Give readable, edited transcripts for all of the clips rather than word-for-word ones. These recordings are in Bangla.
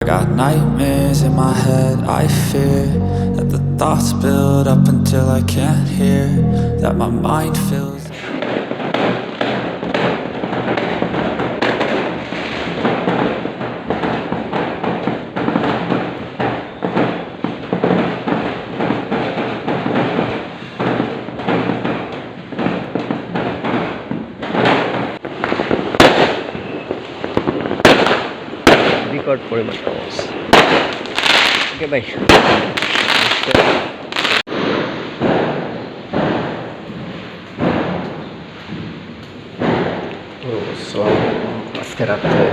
I got nightmares in my head, I fear that the thoughts build up until I can't hear, that my mind fills. বিকট পরিমাণ আওয়াজ। ওকে ভাই, আজকে রাত্রে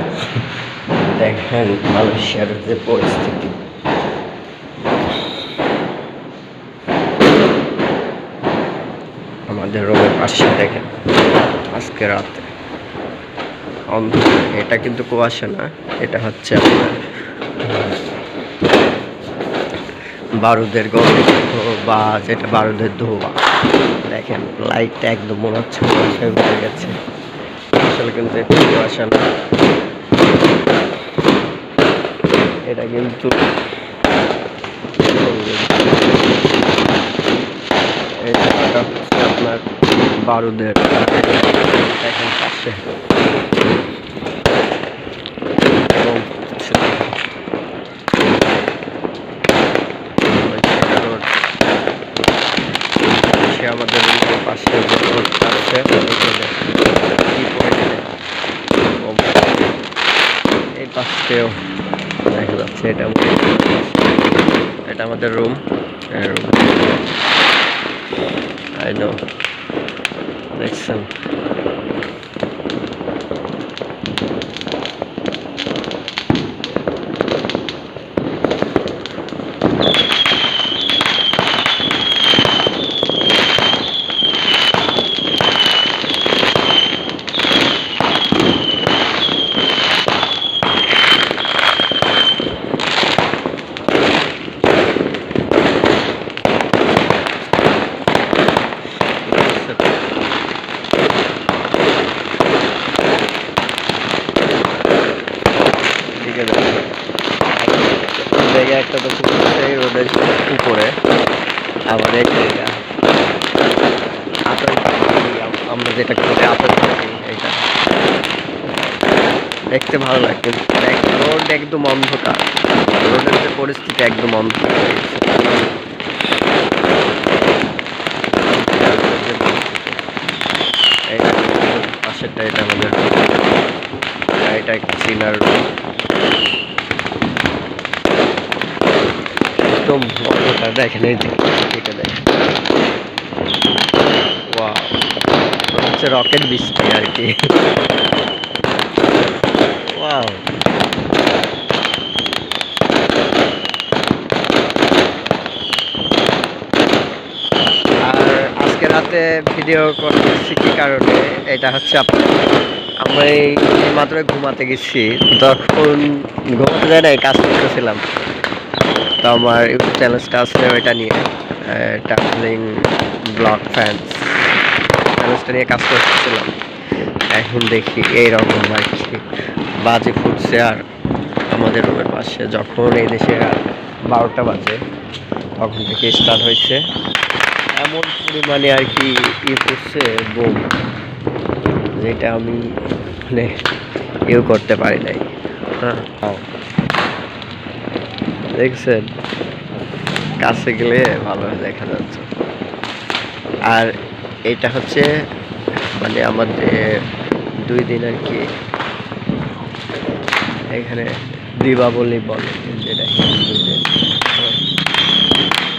দেখেন মালয়েশিয়ার যে পরিস্থিতি, আমাদের রোগের পাশে দেখেন আজকে রাতে এটা কিন্তু কুয়াশা না, এটা হচ্ছে আপনার বারুদের গন্ধ বা যেটা বারুদের ধোঁয়া। দেখেন লাইটটা একদম মনে হচ্ছে কুয়াশায় ভরে গেছে, আসলে কিন্তু এটা কুয়াশা না, এটা কিন্তু এটা হচ্ছে আপনার বারুদের দেখেন পাশে এবং আমাদের পাশে এই পাশেও দেখা যাচ্ছে এটা আমাদের রুম। আই নো, দেখছেন জায়গায় একটা তো রোডের উপরে আবার এক জায়গা আমরা যেটা করে আপেল থাকি, এটা দেখতে ভালো লাগে, কিন্তু রোড একদম অন্ধকার, রোডের যে পরিস্থিতি একদম অন্ধকার হয়ে গেছে। পাশেরটা এটা আমাদের, এটা একটা চিনার একদম অন্ধকার। দেখেন এই যে এটা দেখেন, ওয়াও, হচ্ছে রকেট বৃষ্টি আর কি। ওয়াও, আর আজকে রাতে ভিডিও করতেছি কি কারণে, এটা হচ্ছে আমরা এই মাত্র ঘুমাতে গেছি, তখন ঘুমাতে যায় না, কাজ করতেছিলাম। তো আমার ইউটিউব চ্যানেলটা আছে ওইটা নিয়ে, ট্রাভেলিং ব্লগ ফ্যান্স চ্যানেলটা নিয়ে কাজ করতেছিলাম। এখন দেখি এইরকম আর কি বাজে ফুটছে, আর আমাদের রুমের পাশে যখন এই দেশে 12টা বাজে তখন থেকে স্টার্ট হয়েছে, এমন পরিমাণে আর কি করছে বোম, যেটা আমি মানে করতে পারি নাই। হ্যাঁ, দেখছেন কাছে গেলে ভালো দেখা যাচ্ছে। আর এটা হচ্ছে মানে আমাদের 2 দিন আর কি এখানে দীপাবলি বলে, যেটা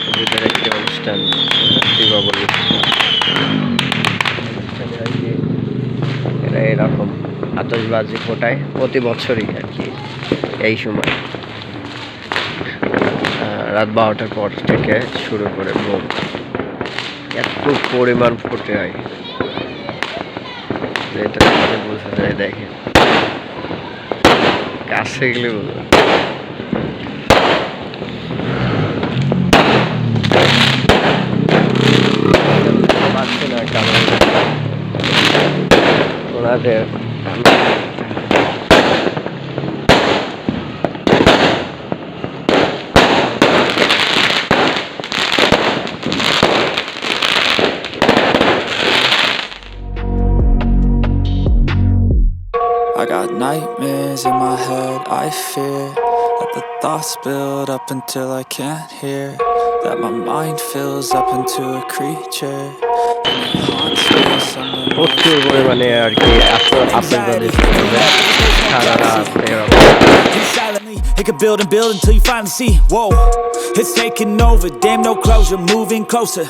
হিন্দুদের একটি অনুষ্ঠান, দীপাবলি অনুষ্ঠানে আর কি এরা এরকম আতশবাজি ফোটায় প্রতি বছরই আর কি এই সময় রাত 12টার পর থেকে শুরু করে বোম এত পরিমাণ ফুটে হয়, এটা বোঝা যায়। দেখেন কাছে গেলে বোঝা পাচ্ছে না, কারণ ওনাদের nightmares in my head. I fear that the thoughts build up until I can't hear, that my mind fills up into a creature, and it haunts me somewhere প্রচুর পরিমাণে আর কি আতঙ্কবাদী সারা রাত এরকম Silently, it could build and build until you finally see. Whoa, it's taking over. Damn, no closure, moving closer.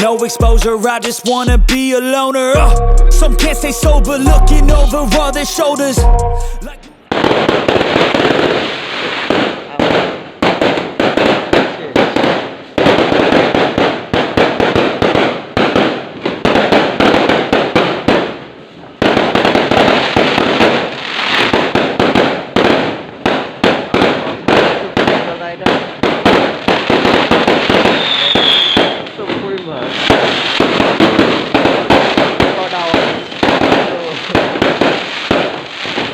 No exposure, I just wanna be a loner. Some can't stay sober, looking over all their shoulders. Like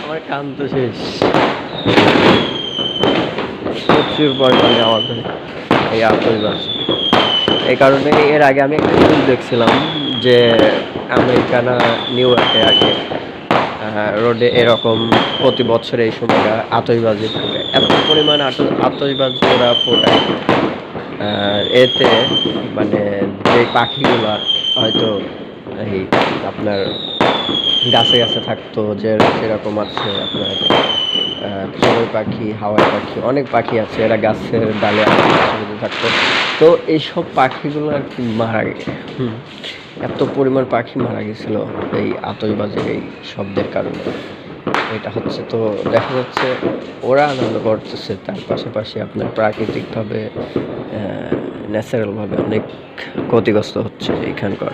আমার কান তো শেষ প্রচুর পরিমাণে আমাদের এই আতঙ্কবাজ এই কারণে এর আগে আমি একটা নিউজ দেখছিলাম যে আমেরিকানা নিউ ইয়র্কে আগে রোডে এরকম প্রতি বছর এই সময়টা আতশবাজি থাকে, এত পরিমাণ আতশবাজি ওরা ফোটায়। এতে মানে যে পাখিগুলা হয়তো এই আপনার গাছে গাছে থাকতো, যে সেরকম আছে আপনার চড়ুই পাখি, হাওয়াই পাখি, অনেক পাখি আছে, এরা গাছের ডালে থাকতো। তো এইসব পাখিগুলো আর কি মারা গেছে, এত পরিমাণ পাখি মারা গেছিল এই আতশবাজির এই শব্দের কারণে। এটা হচ্ছে তো দেখা যাচ্ছে ওরা আনন্দ করতেছে, তার পাশাপাশি আপনার প্রাকৃতিকভাবে ন্যাচারালভাবে অনেক ক্ষতিগ্রস্ত হচ্ছে এইখানকার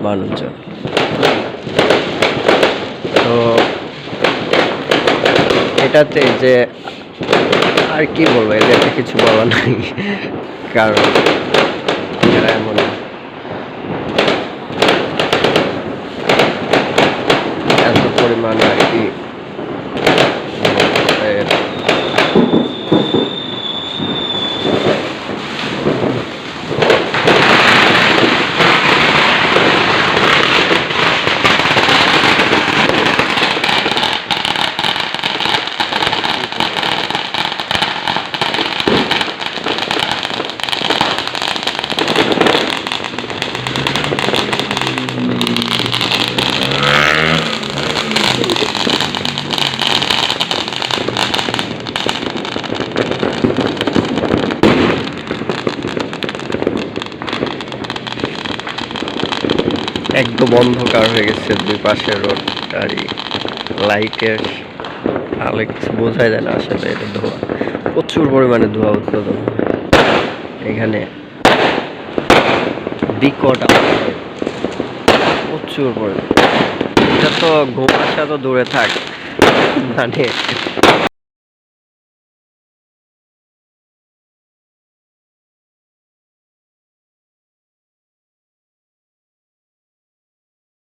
মানুষজন। তো এটাতে যে আর কি বলবো, এদেরকে কিছু বলা নাই, কারণ এরা এমন এত পরিমাণে আর কি একদম অন্ধকার হয়ে গেছে দুই পাশের রোড, গাড়ি লাইটের আলো কিছু বোঝাই যায় না। আসলে এটা ধোঁয়া, প্রচুর পরিমাণে ধোঁয়া উৎপাদন হয় এখানে, বিকট প্রচুর পরিমাণে। এটা তো ঘুম আসা তো দূরে থাক, মানে